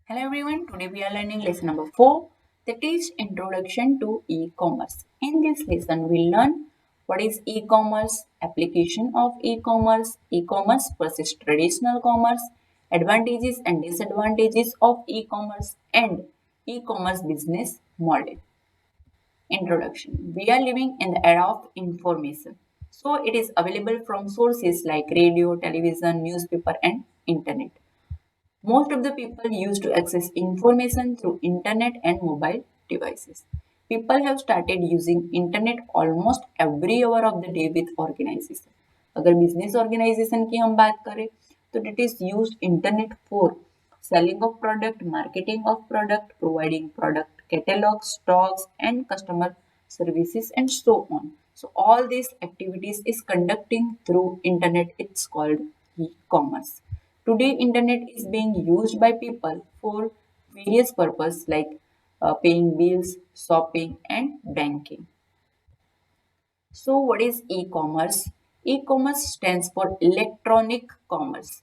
Hello everyone, today we are learning lesson number 4, that is Introduction to E-commerce. In this lesson we learn what is e-commerce, application of e-commerce versus traditional commerce, advantages and disadvantages of e-commerce and e-commerce business model. Introduction. We are living in the era of information. So it is available from sources like radio, television, newspaper and internet. Most of the people used to access information through internet and mobile devices. People have started using internet almost every hour of the day with organization. अगर business organization की हम बात करें तो it is used internet for selling of product, marketing of product, providing product catalog, stocks and customer services and so on. So all these activities is conducting through internet. It's called e-commerce. Today, internet is being used by people for various purposes like paying bills, shopping, and banking. So, what is e-commerce? E-commerce stands for electronic commerce.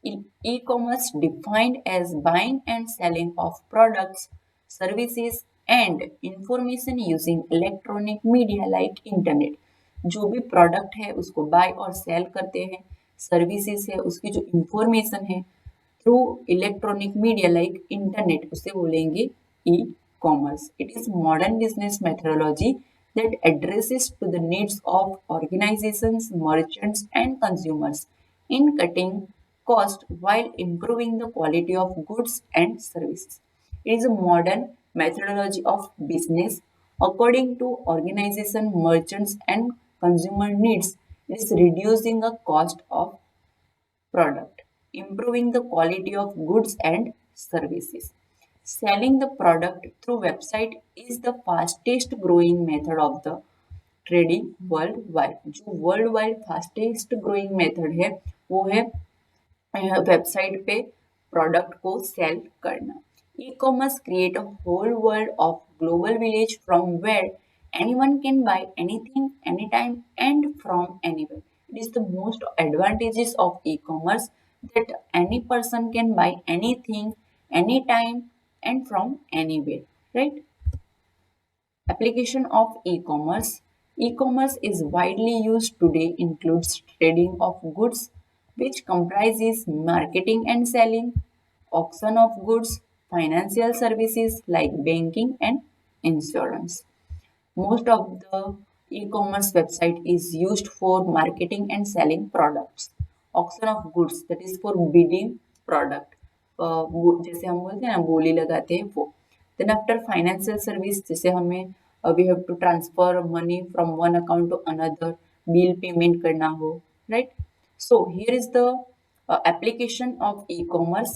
E-commerce defined as buying and selling of products, services, and information using electronic media like internet. जो भी product है उसको bye और cell करते हैं, services है उसकी जो इंफॉर्मेशन है through electronic media like internet, उसे बोलेंगे ई commerce. It is modern business methodology that addresses to the needs of organizations, merchants, and consumers in cutting cost while improving the quality of goods and services. It is a modern methodology of business according to organization, merchants, and consumer needs. It is reducing the cost of product, improving the quality of goods and services. Selling the product through website is the fastest growing method of the trading world wide. जो world wide fastest growing method है वो है website पे product को sell करना. E commerce create a whole world of global village from where anyone can buy anything anytime and from anywhere. It is the most advantages of e-commerce that any person can buy anything anytime and from anywhere, right? Application of e-commerce. E-commerce is widely used today includes trading of goods which comprises marketing and selling, auction of goods, financial services like banking and insurance. Most of the e-commerce website is used for marketing and selling products. Auction of goods, that is for bidding product. जैसे हम बोलते हैं ना बोली लगाते हैं वो. Then after financial service, जैसे हमें we have to transfer money from one account to another, bill payment करना हो, right? So here is the application of e-commerce: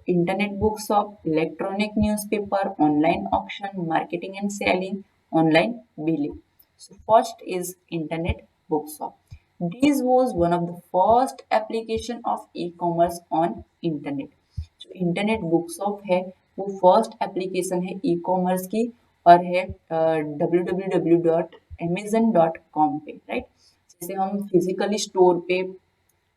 internet bookshop, electronic newspaper, online auction, marketing and selling, online billing. So first is internet bookshop. This was one of the first application of e-commerce on internet. जो internet bookshop है वो first application है e commerce की और है www.amazon.com पे, right. जैसे हम फिजिकली स्टोर पे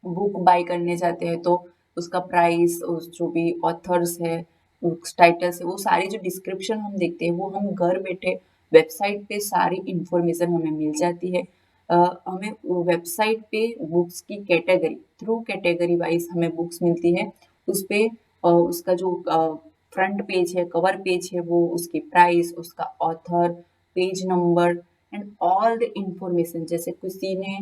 बुक बाय करने जाते हैं तो उसका प्राइस, उस जो भी ऑथर्स है, टाइटल्स है, वो सारी जो डिस्क्रिप्शन हम देखते हैं वो हम घर बैठे वेबसाइट पे सारी इंफॉर्मेशन हमें मिल जाती है. हमें वेबसाइट पे बुक्स की कैटेगरी थ्रू कैटेगरी वाइज हमें बुक्स मिलती है. उस पे उसका जो फ्रंट पेज है, कवर पेज है, वो उसकी प्राइस, उसका author, page number and all the information. जैसे किसी ने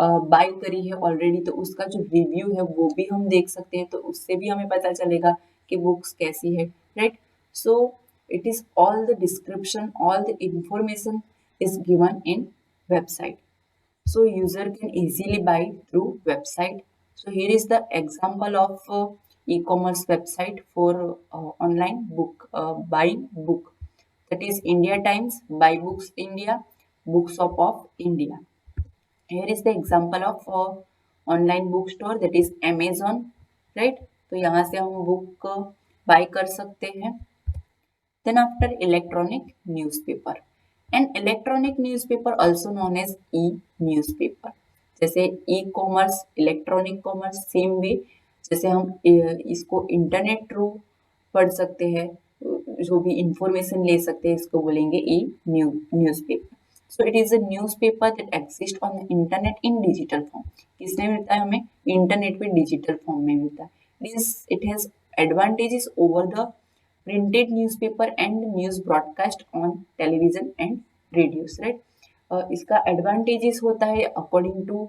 बाय करी है ऑलरेडी तो उसका जो रिव्यू है वो भी हम देख सकते हैं, तो उससे भी हमें पता चलेगा कि बुक्स कैसी है, right. So it is all the description, all the information is given in website, so user can easily buy through website. So here is the example of e-commerce website for online book buying book, that is India Times, Buy Books India, Bookshop of India. Here is the example of online book store, that is Amazon, right. तो यहाँ से हम book buy कर सकते हैं. Then after electronic newspaper. An electronic newspaper also known as e newspaper. जैसे e commerce, electronic commerce, same way. जैसे हम इसको इंटरनेट थ्रू पढ़ सकते हैं, जो भी इंफॉर्मेशन ले सकते हैं, इसको बोलेंगे e newspaper. So it is a newspaper that exist on the internet in digital form. किसमें मिलता है हमें? इंटरनेट पे डिजिटल फॉर्म में मिलता है। It has advantages over the printed newspaper and news broadcast on television and radios, right? इसका advantages होता है according to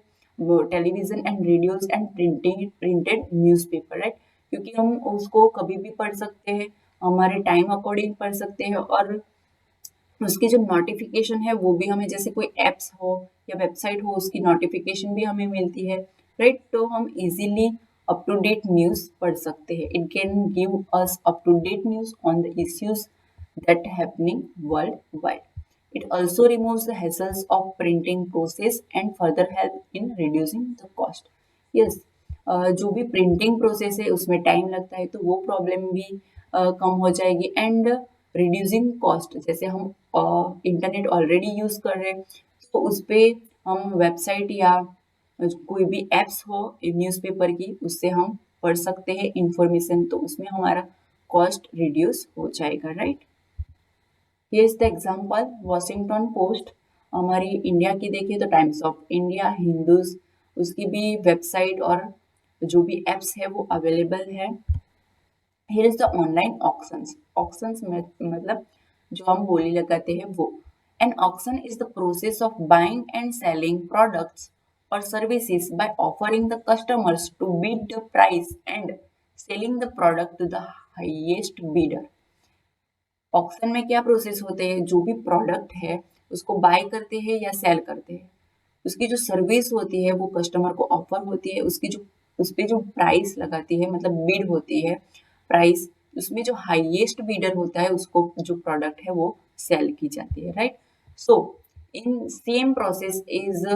television and radios and printed newspaper, right? क्योंकि हम उसको कभी भी पढ़ सकते हैं, हमारे टाइम अकॉर्डिंग पढ़ सकते हैं, और उसकी जो नोटिफिकेशन है वो भी हमें, जैसे कोई एप्स हो या वेबसाइट हो, उसकी नोटिफिकेशन भी हमें मिलती है, राइट? तो हम easily up to date news पढ़ सकते हैं। It can give us up to date news on the issues that happening worldwide. It also removes the hassles of printing process and further help in reducing the cost. Yes, जो भी printing process है उसमें time लगता है, तो वो problem भी कम हो जाएगी। एंड रिड्यूसिंग कॉस्ट, जैसे हम इंटरनेट ऑलरेडी यूज कर रहे हैं, तो उस पर हम वेबसाइट या कोई भी एप्स हो न्यूज़पेपर की, उससे हम पढ़ सकते हैं इंफॉर्मेशन, तो उसमें हमारा कॉस्ट रिड्यूस हो जाएगा, right? Here is the example, Washington post हमारी इंडिया की देखिए तो टाइम्स ऑफ इंडिया, हिंदूज, उसकी भी वेबसाइट और जो भी एप्स है वो अवेलेबल है। Here is the online auctions. Auctions मतलब जो हम बोली लगाते हैं वो। An auction is the process of buying and selling products or services by offering the customers to bid the price and selling the product to the highest bidder. Auction में क्या process होते हैं? जो भी प्रोडक्ट है उसको bye करते हैं या सेल करते हैं, उसकी जो सर्विस होती है वो कस्टमर को ऑफर होती है, उसकी जो उस पर जो प्राइस लगाती है, मतलब बिड होती है प्राइस, उसमें जो हाईएस्ट बिडर होता है उसको जो प्रोडक्ट है वो सेल की जाती है, right? So in same process is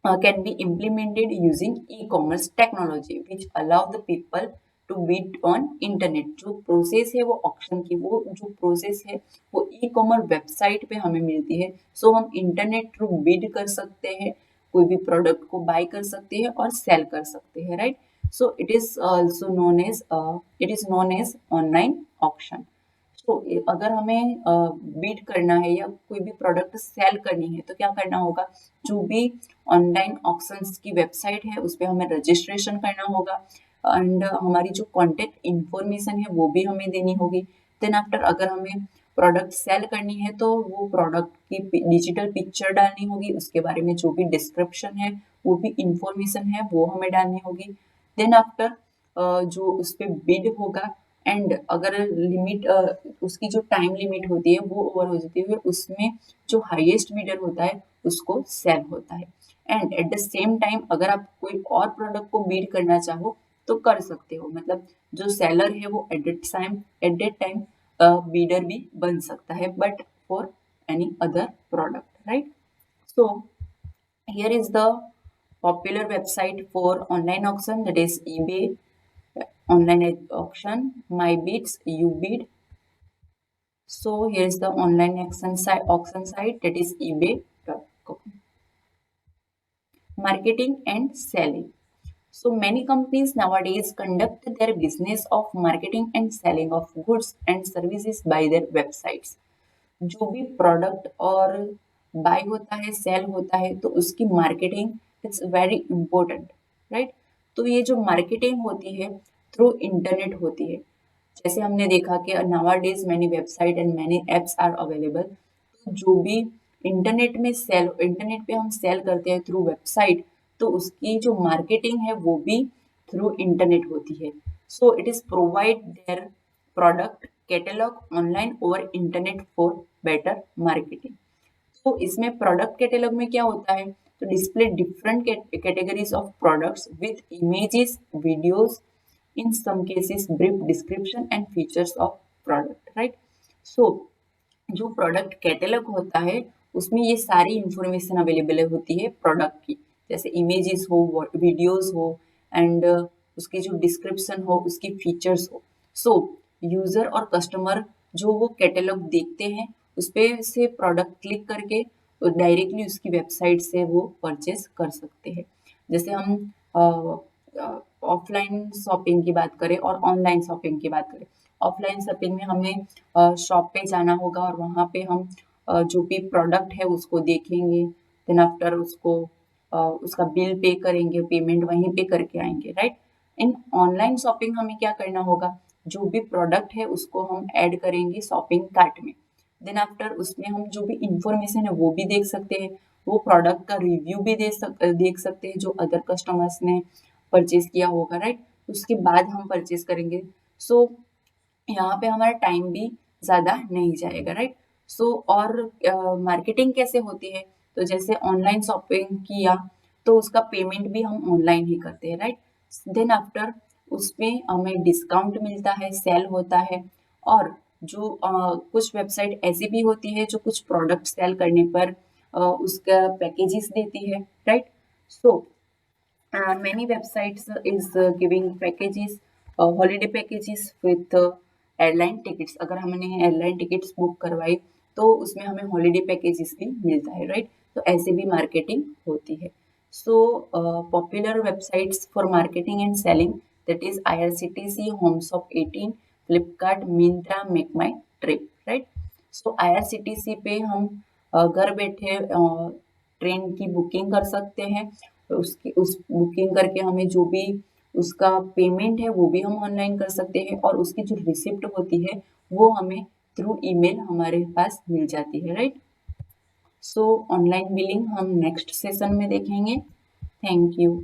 can be implemented using e-commerce technology which allow the people to bid on internet. जो प्रोसेस है वो ऑक्शन की, वो जो प्रोसेस है वो ई-कॉमर्स वेबसाइट पे हमें मिलती है। सो हम इंटरनेट थ्रू बिड कर सकते हैं, कोई भी प्रोडक्ट को बाय कर सकते हैं और सेल कर सकते हैं, right? So it is also known as online auction. तो अगर हमें बीट करना है या कोई भी प्रोडक्ट सेल करनी है तो क्या करना होगा? जो भी ऑनलाइन ऑक्शंस की वेबसाइट है उस पर हमें रजिस्ट्रेशन करना होगा, एंड हमारी जो कॉन्टेक्ट इंफॉर्मेशन है वो भी हमें देनी होगी। देन आफ्टर अगर हमें प्रोडक्ट सेल करनी है तो वो प्रोडक्ट की डिजिटल पिक्चर डालनी होगी, उसके बारे में जो भी डिस्क्रिप्शन है वो भी इंफॉर्मेशन है वो हमें डालनी होगी। देन आफ्टर जो उस पर बिड होगा, एंड अगर लिमिट उसकी जो टाइम लिमिट होती है वो ओवर हो जाती है, उसमें जो हाईएस्ट बिडर होता है उसको सेल होता है। And at the same time अगर आप कोई और प्रोडक्ट को बीड करना चाहो तो कर सकते हो, मतलब जो सेलर है वो एट दैट टाइम बीडर भी बन सकता है, but for any other product, right? So here is the popular website for online auction, that is eBay, online auction, MyBids, UBid. So here is the online auction site, that is ebay.com. Marketing and selling. So many companies nowadays conduct their business of marketing and selling of goods and services by their websites. जो भी product और bye होता है, cell होता है, तो उसकी marketing it's very important, right? तो ये जो मार्केटिंग होती है थ्रू इंटरनेट होती है। जैसे हमने देखा कि nowadays many website and many apps are available. तो जो भी इंटरनेट पे हम सेल करते हैं थ्रू वेबसाइट, तो उसकी जो मार्केटिंग है वो भी थ्रू इंटरनेट होती है। सो it is provide their product catalogue online over internet for better marketing. तो इसमें प्रोडक्ट कैटलॉग में क्या होता है? तो display different categories of products with images, videos, in some cases brief description and features of product, right? So जो product catalogue होता है उसमें ये सारी इंफॉर्मेशन अवेलेबल होती है प्रोडक्ट की, जैसे इमेजेस हो, वीडियोस हो, एंड उसकी जो डिस्क्रिप्शन हो, उसकी फीचर्स हो। सो यूजर और कस्टमर जो वो कैटलॉग देखते हैं उस पर से प्रोडक्ट क्लिक करके डायरेक्टली उसकी वेबसाइट से वो परचेज कर सकते हैं। जैसे हम ऑफलाइन शॉपिंग की बात करें और ऑनलाइन शॉपिंग की बात करें, ऑफलाइन शॉपिंग में हमें शॉप पे जाना होगा और वहाँ पे हम जो भी प्रोडक्ट है उसको देखेंगे, देन आफ्टर उसको उसका बिल पे करेंगे, पेमेंट वहीं पे करके आएंगे, राइट। इन ऑनलाइन शॉपिंग हमें क्या करना होगा, जो भी प्रोडक्ट है उसको हम ऐड करेंगे शॉपिंग कार्ट में, देन आफ्टर उसमें हम जो भी इंफॉर्मेशन है वो भी देख सकते हैं, वो प्रोडक्ट का रिव्यू भी देख सकते हैं जो अदर कस्टमर्स ने परचेज किया होगा, राइट। उसके बाद हम परचेज करेंगे। सो यहाँ पे हमारा टाइम भी ज़्यादा नहीं जाएगा, राइट। सो और मार्केटिंग कैसे होती है, तो जैसे ऑनलाइन शॉपिंग किया तो उसका पेमेंट भी हम ऑनलाइन ही करते हैं, राइट। देन आफ्टर उसमें हमें डिस्काउंट मिलता है, सेल होता है, और जो कुछ वेबसाइट ऐसी भी होती है जो कुछ प्रोडक्ट सेल करने पर उसका पैकेजेस देती है, right. So many websites is giving packages, holiday packages with airline tickets. अगर हमने एयरलाइन टिकट्स बुक करवाई तो उसमें हमें हॉलीडे पैकेजेस भी मिलता है, राइट। तो ऐसे भी मार्केटिंग होती है। So popular websites for marketing and selling, that is IRCTC, होमशॉप 18, Flipkart, Myntra, make my trip, right. So IRCTC पे हम घर बैठे ट्रेन की बुकिंग कर सकते हैं, उसकी उस बुकिंग करके हमें जो भी उसका पेमेंट है वो भी हम ऑनलाइन कर सकते हैं, और उसकी जो रिसिप्ट होती है वो हमें थ्रू ईमेल हमारे पास मिल जाती है, राइट। सो ऑनलाइन बिलिंग हम नेक्स्ट सेशन में देखेंगे। Thank you.